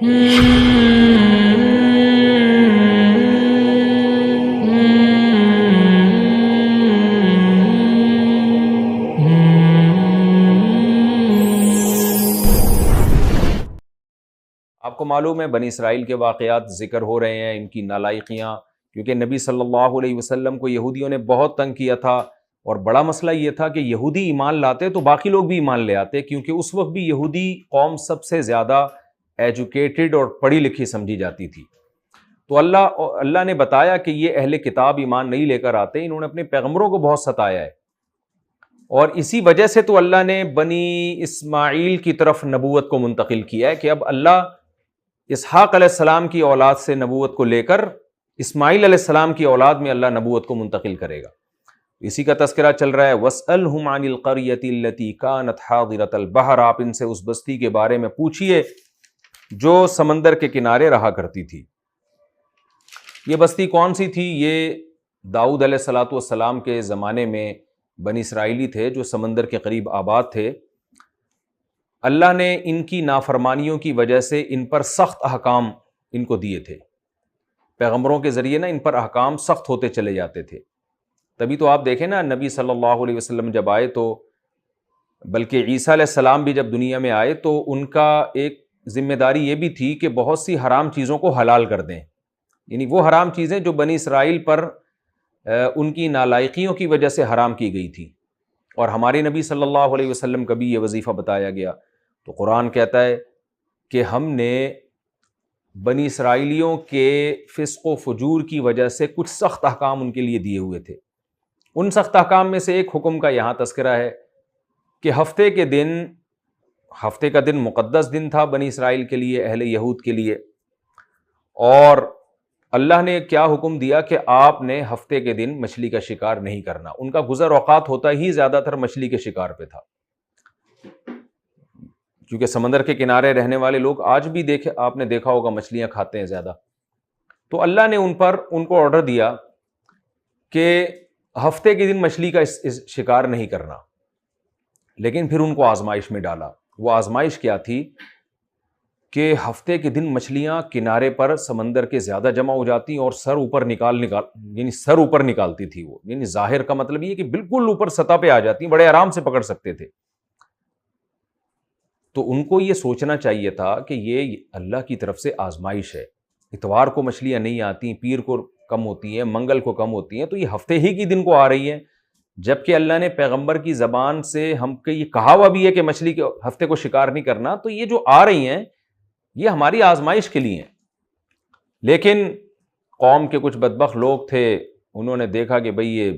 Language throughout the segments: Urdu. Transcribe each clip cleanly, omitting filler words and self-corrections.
آپ کو معلوم ہے بنی اسرائیل کے واقعات ذکر ہو رہے ہیں، ان کی نالائقیاں، کیونکہ نبی صلی اللہ علیہ وسلم کو یہودیوں نے بہت تنگ کیا تھا، اور بڑا مسئلہ یہ تھا کہ یہودی ایمان لاتے تو باقی لوگ بھی ایمان لے آتے، کیونکہ اس وقت بھی یہودی قوم سب سے زیادہ ایجوکیٹڈ اور پڑھی لکھی سمجھی جاتی تھی۔ تو اللہ نے بتایا کہ یہ اہل کتاب ایمان نہیں لے کر آتے، انہوں نے اپنے پیغمبروں کو بہت ستایا ہے، اور اسی وجہ سے تو اللہ نے بنی اسماعیل کی طرف نبوت کو منتقل کیا ہے کہ اب اللہ اسحاق علیہ السلام کی اولاد سے نبوت کو لے کر اسماعیل علیہ السلام کی اولاد میں اللہ نبوت کو منتقل کرے گا۔ اسی کا تذکرہ چل رہا ہے، وَاسْأَلْهُمْ عَنِ الْقَرْيَةِ الَّتِي كَانَتْ حَاضِرَةَ الْبَحْرِ، آپ ان سے اس بستی کے بارے میں پوچھئے جو سمندر کے کنارے رہا کرتی تھی۔ یہ بستی کون سی تھی؟ یہ داؤد علیہ السلام کے زمانے میں بنی اسرائیلی تھے جو سمندر کے قریب آباد تھے۔ اللہ نے ان کی نافرمانیوں کی وجہ سے ان پر سخت احکام ان کو دیے تھے، پیغمبروں کے ذریعے ان پر احکام سخت ہوتے چلے جاتے تھے۔ تبھی تو آپ دیکھیں نبی صلی اللہ علیہ وسلم جب آئے تو، بلکہ عیسیٰ علیہ السلام بھی جب دنیا میں آئے تو ان کا ایک ذمہ داری یہ بھی تھی کہ بہت سی حرام چیزوں کو حلال کر دیں، یعنی وہ حرام چیزیں جو بنی اسرائیل پر ان کی نالائقیوں کی وجہ سے حرام کی گئی تھی، اور ہمارے نبی صلی اللہ علیہ وسلم کا بھی یہ وظیفہ بتایا گیا۔ تو قرآن کہتا ہے کہ ہم نے بنی اسرائیلیوں کے فسق و فجور کی وجہ سے کچھ سخت احکام ان کے لیے دیے ہوئے تھے۔ ان سخت احکام میں سے ایک حکم کا یہاں تذکرہ ہے کہ ہفتے کا دن مقدس دن تھا بنی اسرائیل کے لیے، اہل یہود کے لیے، اور اللہ نے کیا حکم دیا کہ آپ نے ہفتے کے دن مچھلی کا شکار نہیں کرنا۔ ان کا گزر اوقات ہوتا ہی زیادہ تر مچھلی کے شکار پہ تھا، کیونکہ سمندر کے کنارے رہنے والے لوگ آج بھی آپ نے دیکھا ہوگا مچھلیاں کھاتے ہیں زیادہ۔ تو اللہ نے ان کو آرڈر دیا کہ ہفتے کے دن مچھلی کا شکار نہیں کرنا، لیکن پھر ان کو آزمائش میں ڈالا۔ وہ آزمائش کیا تھی کہ ہفتے کے دن مچھلیاں کنارے پر سمندر کے زیادہ جمع ہو جاتی اور سر اوپر نکالتی تھی وہ، یعنی ظاہر کا مطلب یہ کہ بالکل اوپر سطح پہ آ جاتی، بڑے آرام سے پکڑ سکتے تھے۔ تو ان کو یہ سوچنا چاہیے تھا کہ یہ اللہ کی طرف سے آزمائش ہے، اتوار کو مچھلیاں نہیں آتی، پیر کو کم ہوتی ہیں، منگل کو کم ہوتی ہیں، تو یہ ہفتے ہی کی دن کو آ رہی ہیں، جبکہ اللہ نے پیغمبر کی زبان سے ہم کو یہ کہا ہوا بھی ہے کہ مچھلی کے ہفتے کو شکار نہیں کرنا، تو یہ جو آ رہی ہیں یہ ہماری آزمائش کے لیے ہیں۔ لیکن قوم کے کچھ بدبخت لوگ تھے، انہوں نے دیکھا کہ بھئی یہ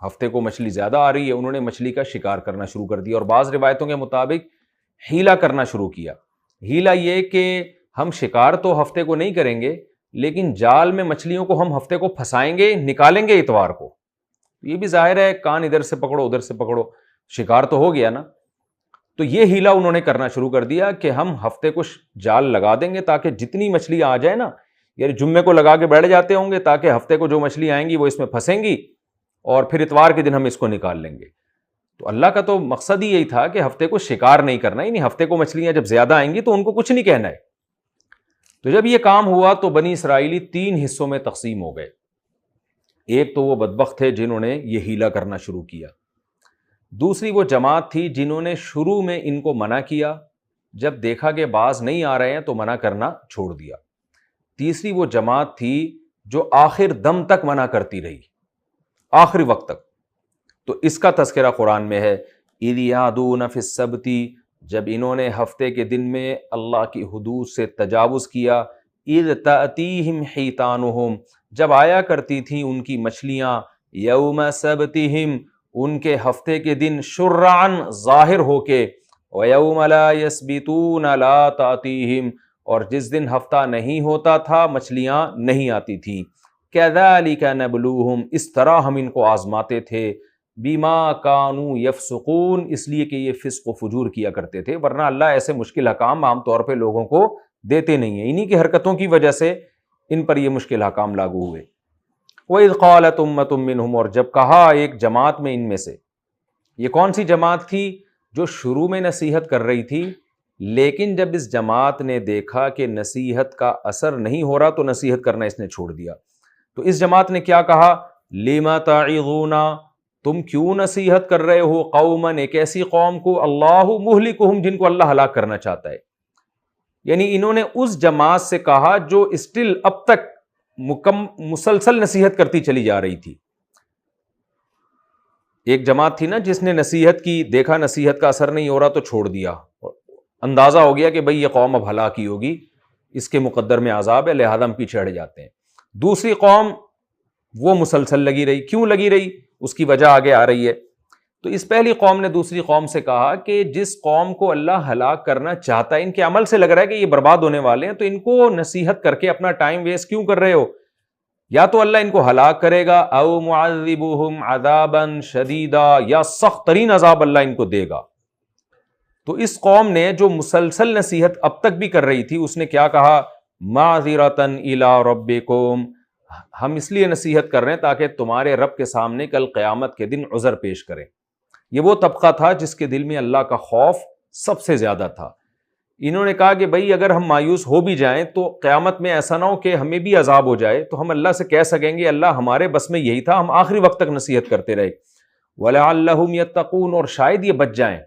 ہفتے کو مچھلی زیادہ آ رہی ہے، انہوں نے مچھلی کا شکار کرنا شروع کر دیا، اور بعض روایتوں کے مطابق ہیلہ کرنا شروع کیا۔ ہیلہ یہ کہ ہم شکار تو ہفتے کو نہیں کریں گے، لیکن جال میں مچھلیوں کو ہم ہفتے کو پھنسائیں گے، نکالیں گے اتوار کو۔ یہ بھی ظاہر ہے کان ادھر سے پکڑو ادھر سے پکڑو، شکار تو ہو گیا نا۔ تو یہ ہیلہ انہوں نے کرنا شروع کر دیا کہ ہم ہفتے کو جال لگا دیں گے تاکہ جتنی مچھلی آ جائے نا، یعنی جمعے کو لگا کے بیٹھ جاتے ہوں گے تاکہ ہفتے کو جو مچھلی آئیں گی وہ اس میں پھنسیں گی، اور پھر اتوار کے دن ہم اس کو نکال لیں گے۔ تو اللہ کا تو مقصد ہی یہی تھا کہ ہفتے کو شکار نہیں کرنا، یعنی ہفتے کو مچھلیاں جب زیادہ آئیں گی تو ان کو کچھ نہیں کہنا ہے۔ تو جب یہ کام ہوا تو بنی اسرائیلی 3 حصوں میں تقسیم ہو گئے۔ ایک تو وہ بدبخت تھے جنہوں نے یہ ہیلہ کرنا شروع کیا، دوسری وہ جماعت تھی جنہوں نے شروع میں ان کو منع کیا، جب دیکھا کہ باز نہیں آ رہے ہیں تو منع کرنا چھوڑ دیا، تیسری وہ جماعت تھی جو آخر دم تک منع کرتی رہی، آخری وقت تک۔ تو اس کا تذکرہ قرآن میں ہے، اِذْ یَعْدُونَ فِی السَّبْتِ، جب انہوں نے ہفتے کے دن میں اللہ کی حدود سے تجاوز کیا، اِذْ تَأْتِیہم حِیتَانُہم، جب آیا کرتی تھیں ان کی مچھلیاں، یوم سبتہم، ان کے ہفتے کے دن، شرعاً ظاہر ہو کے، وَیَوْمَ لَا يَسْبِتُونَ لَا تَأْتِیہم، اور جس دن ہفتہ نہیں ہوتا تھا مچھلیاں نہیں آتی تھیں۔ كَذَلِكَ نَبْلُوهُمْ، اس طرح ہم ان کو آزماتے تھے، بِمَا كَانُوا يَفْسُقُونَ، اس لیے کہ یہ فسق و فجور کیا کرتے تھے، ورنہ اللہ ایسے مشکل احکام عام طور پہ لوگوں کو دیتے نہیں ہیں، انہی کی حرکتوں کی وجہ سے ان پر یہ مشکل احکام لاگو ہوئے۔ وَإِذْ قَالَتْ أُمَّةٌ مِّنْهُمْ، اور جب کہا ایک جماعت میں ان میں سے، یہ کون سی جماعت تھی؟ جو شروع میں نصیحت کر رہی تھی لیکن جب اس جماعت نے دیکھا کہ نصیحت کا اثر نہیں ہو رہا تو نصیحت کرنا اس نے چھوڑ دیا. تو اس جماعت نے کیا کہا؟ لما تعظون، تم کیوں نصیحت کر رہے ہو قوما، ایک ایسی قوم کو اللہ مہلکہم، جن کو اللہ ہلاک کرنا چاہتا ہے. یعنی انہوں نے اس جماعت سے کہا جو اسٹل اب تک مسلسل نصیحت کرتی چلی جا رہی تھی. ایک جماعت تھی نا جس نے نصیحت کی، دیکھا نصیحت کا اثر نہیں ہو رہا تو چھوڑ دیا، اندازہ ہو گیا کہ بھئی یہ قوم اب ہلاکی ہوگی، اس کے مقدر میں عذاب ہے، لہذا ہم پیچھے ہٹ جاتے ہیں. دوسری قوم وہ مسلسل لگی رہی. کیوں لگی رہی؟ اس کی وجہ آگے آ رہی ہے. تو اس پہلی قوم نے دوسری قوم سے کہا کہ جس قوم کو اللہ ہلاک کرنا چاہتا ہے، ان کے عمل سے لگ رہا ہے کہ یہ برباد ہونے والے ہیں، تو ان کو نصیحت کر کے اپنا ٹائم ویسٹ کیوں کر رہے ہو؟ یا تو اللہ ان کو ہلاک کرے گا، او معذبہم عذابا شدیدا، یا سخت ترین عذاب اللہ ان کو دے گا. تو اس قوم نے جو مسلسل نصیحت اب تک بھی کر رہی تھی، اس نے کیا کہا؟ معذرۃ الی ربکم، ہم اس لیے نصیحت کر رہے ہیں تاکہ تمہارے رب کے سامنے کل قیامت کے دن عذر پیش کریں. یہ وہ طبقہ تھا جس کے دل میں اللہ کا خوف سب سے زیادہ تھا. انہوں نے کہا کہ بھئی اگر ہم مایوس ہو بھی جائیں تو قیامت میں ایسا نہ ہو کہ ہمیں بھی عذاب ہو جائے تو ہم اللہ سے کہہ سکیں گے اللہ ہمارے بس میں یہی تھا، ہم آخری وقت تک نصیحت کرتے رہے. وَلَعَلَّهُمْ يَتَّقُونَ، اور شاید یہ بچ جائیں.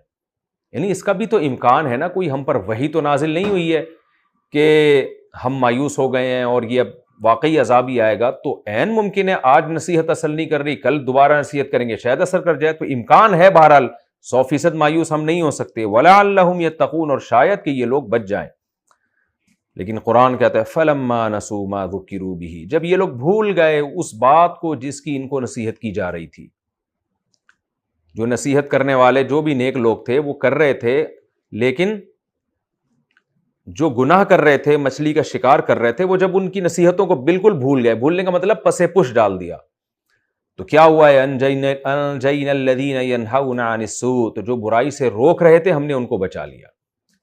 یعنی اس کا بھی تو امکان ہے نا، کوئی ہم پر وحی تو نازل نہیں ہوئی ہے کہ ہم مایوس ہو گئے ہیں اور یہ اب واقعی عذاب ہی آئے گا. تو عین ممکن ہے آج نصیحت اثر نہیں کر رہی، کل دوبارہ نصیحت کریں گے شاید اثر کر جائے. تو امکان ہے، بہرحال 100% مایوس ہم نہیں ہو سکتے. وَلَعَلَّهُمْ يَتَّقُونَ، اور شاید کہ یہ لوگ بچ جائیں. لیکن قرآن کہتا ہے فَلَمَّا نَسُوا مَا ذُكِّرُوا بِهِ، جب یہ لوگ بھول گئے اس بات کو جس کی ان کو نصیحت کی جا رہی تھی. جو نصیحت کرنے والے جو بھی نیک لوگ تھے وہ کر رہے تھے، لیکن جو گناہ کر رہے تھے، مچھلی کا شکار کر رہے تھے، وہ جب ان کی نصیحتوں کو بالکل بھول گئے، بھولنے کا مطلب پسے پش ڈال دیا، تو کیا ہوا ہے؟ انجینا الذین ینہون عن السوء، تو جو برائی سے روک رہے تھے ہم نے ان کو بچا لیا.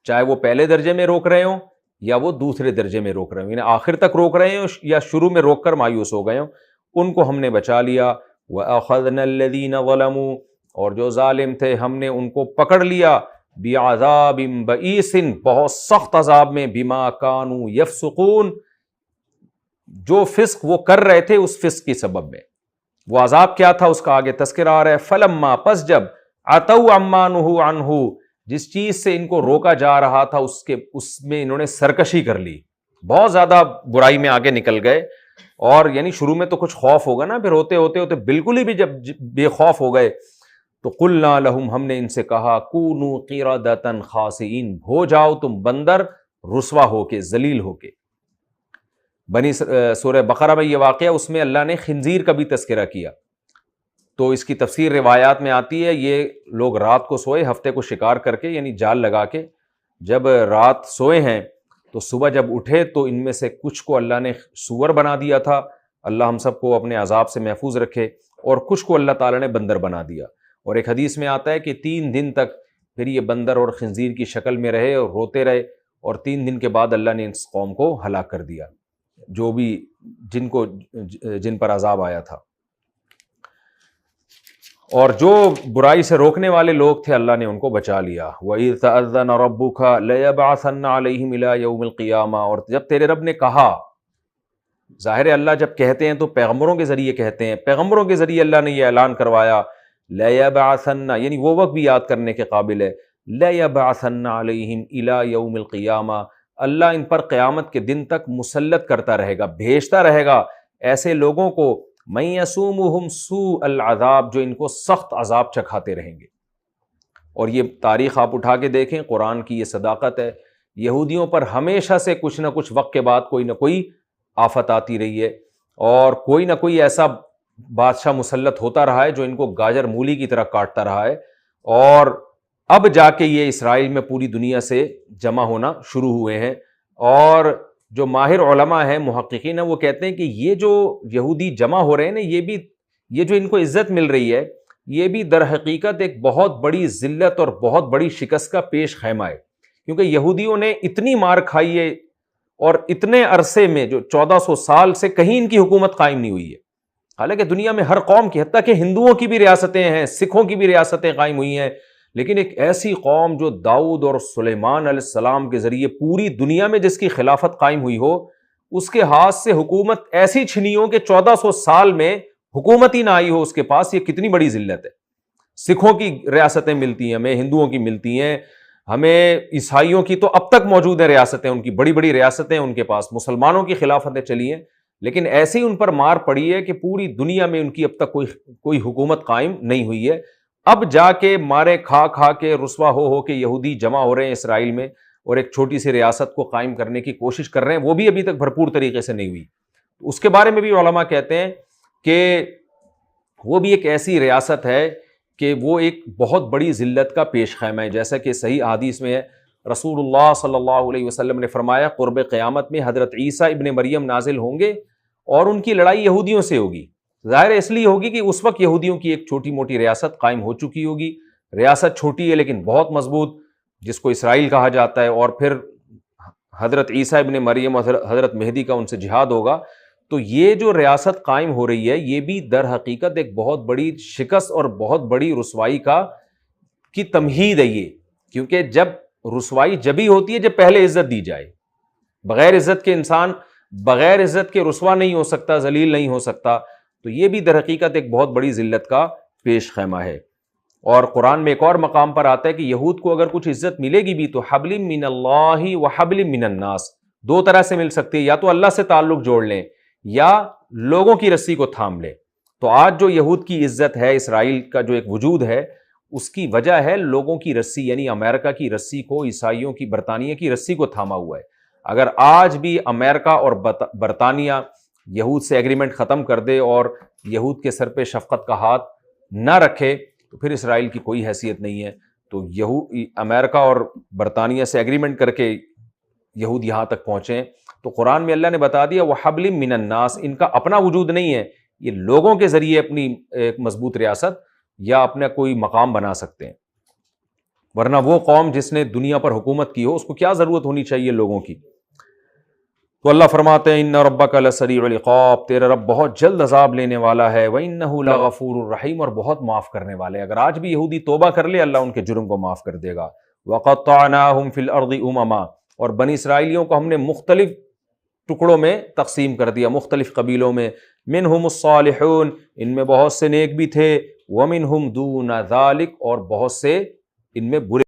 چاہے وہ پہلے درجے میں روک رہے ہوں یا وہ دوسرے درجے میں روک رہے ہوں، یعنی آخر تک روک رہے ہوں یا شروع میں روک کر مایوس ہو گئے ہوں، ان کو ہم نے بچا لیا. وَأَخَذْنَا الَّذِينَ ظَلَمُوا، اور جو ظالم تھے ہم نے ان کو پکڑ لیا، بِعَذَابٍ بَئِيسٍ، بہت سخت عذاب میں، بِمَا كَانُوا يَفْسُقُونَ، جو فسق وہ کر رہے تھے اس فسق کی سبب میں. وہ عذاب کیا تھا اس کا آگے تذکرہ آ رہا ہے. فَلَمَّا، پس جب، عَتَوْا عَمَّا نُهُوا عَنْهُ، جس چیز سے ان کو روکا جا رہا تھا اس میں انہوں نے سرکشی کر لی، بہت زیادہ برائی میں آگے نکل گئے. اور یعنی شروع میں تو کچھ خوف ہوگا نا، پھر ہوتے ہوتے بالکل ہی بھی جب بے خوف ہو گئے تو قُلْنَا لَهُمْ، ہم نے ان سے کہا، كُونُوا قِرَدَةً خَاسِئِينَ، ہو جاؤ تم بندر رسوا ہو کے، ذلیل ہو کے. سورہ بقرہ میں یہ واقعہ، اس میں اللہ نے خنزیر کا بھی تذکرہ کیا. تو اس کی تفسیر روایات میں آتی ہے، یہ لوگ رات کو سوئے ہفتے کو شکار کر کے، یعنی جال لگا کے، جب رات سوئے ہیں تو صبح جب اٹھے تو ان میں سے کچھ کو اللہ نے سور بنا دیا تھا. اللہ ہم سب کو اپنے عذاب سے محفوظ رکھے. اور کچھ کو اللہ تعالیٰ نے بندر بنا دیا. اور ایک حدیث میں آتا ہے کہ 3 دن تک پھر یہ بندر اور خنزیر کی شکل میں رہے اور روتے رہے، اور 3 دن کے بعد اللہ نے اس قوم کو ہلاک کر دیا، جو بھی جن پر عذاب آیا تھا. اور جو برائی سے روکنے والے لوگ تھے اللہ نے ان کو بچا لیا. وَإِذْ تَأَذَّنَ رَبُّكَ لَيَبْعَثَنَّ عَلَيْهِمْ إِلَىٰ يَوْمِ الْقِيَامَةِ، اور جب تیرے رب نے کہا، ظاہر اللہ جب کہتے ہیں تو پیغمبروں کے ذریعے کہتے ہیں، پیغمبروں کے ذریعے اللہ نے یہ اعلان کروایا، لَيَبْعَثَنَّ، یعنی وہ وقت بھی یاد کرنے کے قابل ہے، لَيَبْعَثَنَّ عَلَيْهِمْ إِلَىٰ يَوْمِ الْقِيَامَةِ، اللہ ان پر قیامت کے دن تک مسلط کرتا رہے گا، بھیجتا رہے گا ایسے لوگوں کو، مَن يَسُومُهُمْ سُوءَ الْعَذَابِ، جو ان کو سخت عذاب چکھاتے رہیں گے. اور یہ تاریخ آپ اٹھا کے دیکھیں، قرآن کی یہ صداقت ہے، یہودیوں پر ہمیشہ سے کچھ نہ کچھ وقت کے بعد کوئی نہ کوئی آفت آتی رہی ہے، اور کوئی نہ کوئی ایسا بادشاہ مسلط ہوتا رہا ہے جو ان کو گاجر مولی کی طرح کاٹتا رہا ہے. اور اب جا کے یہ اسرائیل میں پوری دنیا سے جمع ہونا شروع ہوئے ہیں. اور جو ماہر علماء ہیں، محققین ہیں، وہ کہتے ہیں کہ یہ جو یہودی جمع ہو رہے ہیں نا، یہ جو ان کو عزت مل رہی ہے، یہ بھی در حقیقت ایک بہت بڑی ذلت اور بہت بڑی شکست کا پیش خیمہ ہے. کیونکہ یہودیوں نے اتنی مار کھائی ہے، اور اتنے عرصے میں جو 1400 سال سے کہیں ان کی حکومت قائم نہیں ہوئی ہے. حالانکہ دنیا میں ہر قوم کی، حتیٰ کہ ہندوؤں کی بھی ریاستیں ہیں، سکھوں کی بھی ریاستیں قائم ہوئی ہیں، لیکن ایک ایسی قوم جو داؤد اور سلیمان علیہ السلام کے ذریعے پوری دنیا میں جس کی خلافت قائم ہوئی ہو، اس کے ہاتھ سے حکومت ایسی چھنی ہو کہ 1400 سال میں حکومت ہی نہ آئی ہو اس کے پاس، یہ کتنی بڑی ذلت ہے۔ سکھوں کی ریاستیں ملتی ہیں ہمیں، ہندوؤں کی ملتی ہیں ہمیں، عیسائیوں کی تو اب تک موجود ہیں ریاستیں، ان کی بڑی بڑی ریاستیں ان کے پاس، مسلمانوں کی خلافتیں چلی ہیں، لیکن ایسی ان پر مار پڑی ہے کہ پوری دنیا میں ان کی اب تک کوئی حکومت قائم نہیں ہوئی ہے۔ اب جا کے مارے کھا کھا کے رسوا ہو کے یہودی جمع ہو رہے ہیں اسرائیل میں، اور ایک چھوٹی سی ریاست کو قائم کرنے کی کوشش کر رہے ہیں، وہ بھی ابھی تک بھرپور طریقے سے نہیں ہوئی۔ اس کے بارے میں بھی علماء کہتے ہیں کہ وہ بھی ایک ایسی ریاست ہے کہ وہ ایک بہت بڑی ذلت کا پیش خیمہ ہے، جیسا کہ صحیح حدیث میں ہے، رسول اللہ صلی اللہ علیہ وسلم نے فرمایا قرب قیامت میں حضرت عیسیٰ ابن مریم نازل ہوں گے اور ان کی لڑائی یہودیوں سے ہوگی۔ ظاہر اس لیے ہوگی کہ اس وقت یہودیوں کی ایک چھوٹی موٹی ریاست قائم ہو چکی ہوگی، ریاست چھوٹی ہے لیکن بہت مضبوط، جس کو اسرائیل کہا جاتا ہے، اور پھر حضرت عیسیٰ ابن مریم اور حضرت مہدی کا ان سے جہاد ہوگا۔ تو یہ جو ریاست قائم ہو رہی ہے یہ بھی در حقیقت ایک بہت بڑی شکست اور بہت بڑی رسوائی کی تمہید ہے یہ، کیونکہ جب رسوائی جبھی ہوتی ہے جب پہلے عزت دی جائے۔ بغیر عزت کے انسان بغیر عزت کے رسوا نہیں ہو سکتا، ذلیل نہیں ہو سکتا، تو یہ بھی در حقیقت ایک بہت بڑی ذلت کا پیش خیمہ ہے۔ اور قرآن میں ایک اور مقام پر آتا ہے کہ یہود کو اگر کچھ عزت ملے گی بھی تو حبل من اللہ و حبل من الناس، دو طرح سے مل سکتی ہے، یا تو اللہ سے تعلق جوڑ لیں یا لوگوں کی رسی کو تھام لیں۔ تو آج جو یہود کی عزت ہے، اسرائیل کا جو ایک وجود ہے، اس کی وجہ ہے لوگوں کی رسی، یعنی امریکہ کی رسی کو، عیسائیوں کی، برطانیہ کی رسی کو تھاما ہوا ہے۔ اگر آج بھی امریکہ اور برطانیہ یہود سے ایگریمنٹ ختم کر دے اور یہود کے سر پہ شفقت کا ہاتھ نہ رکھے تو پھر اسرائیل کی کوئی حیثیت نہیں ہے۔ تو امریکہ اور برطانیہ سے ایگریمنٹ کر کے یہود یہاں تک پہنچے، تو قرآن میں اللہ نے بتا دیا وَحَبْلٍ مِّنَ النَّاسِ، ان کا اپنا وجود نہیں ہے، یہ لوگوں کے ذریعے اپنی ایک مضبوط ریاست یا اپنا کوئی مقام بنا سکتے ہیں۔ ورنہ وہ قوم جس نے دنیا پر حکومت کی ہو، اس کو کیا ضرورت ہونی چاہیے لوگوں کی؟ تو اللہ فرماتے ہیں اِنَّ رَبَّكَ لَسَرِيعُ الْعِقَابِ، تیرا رب بہت جلد عذاب لینے والا ہے، وَإِنَّهُ لَغَفُورٌ رَحِيمٌ، اور بہت معاف کرنے والے۔ اگر آج بھی یہودی توبہ کر لے اللہ ان کے جرم کو معاف کر دے گا۔ وَقَطَّعْنَاهُمْ فِي الْأَرْضِ أُمَمًا، اور بنی اسرائیلیوں کو ہم نے مختلف ٹکڑوں میں تقسیم کر دیا، مختلف قبیلوں میں، منہم الصالحون، ان میں بہت سے نیک بھی تھے، ومنہم دون ذالک، اور بہت سے ان میں برے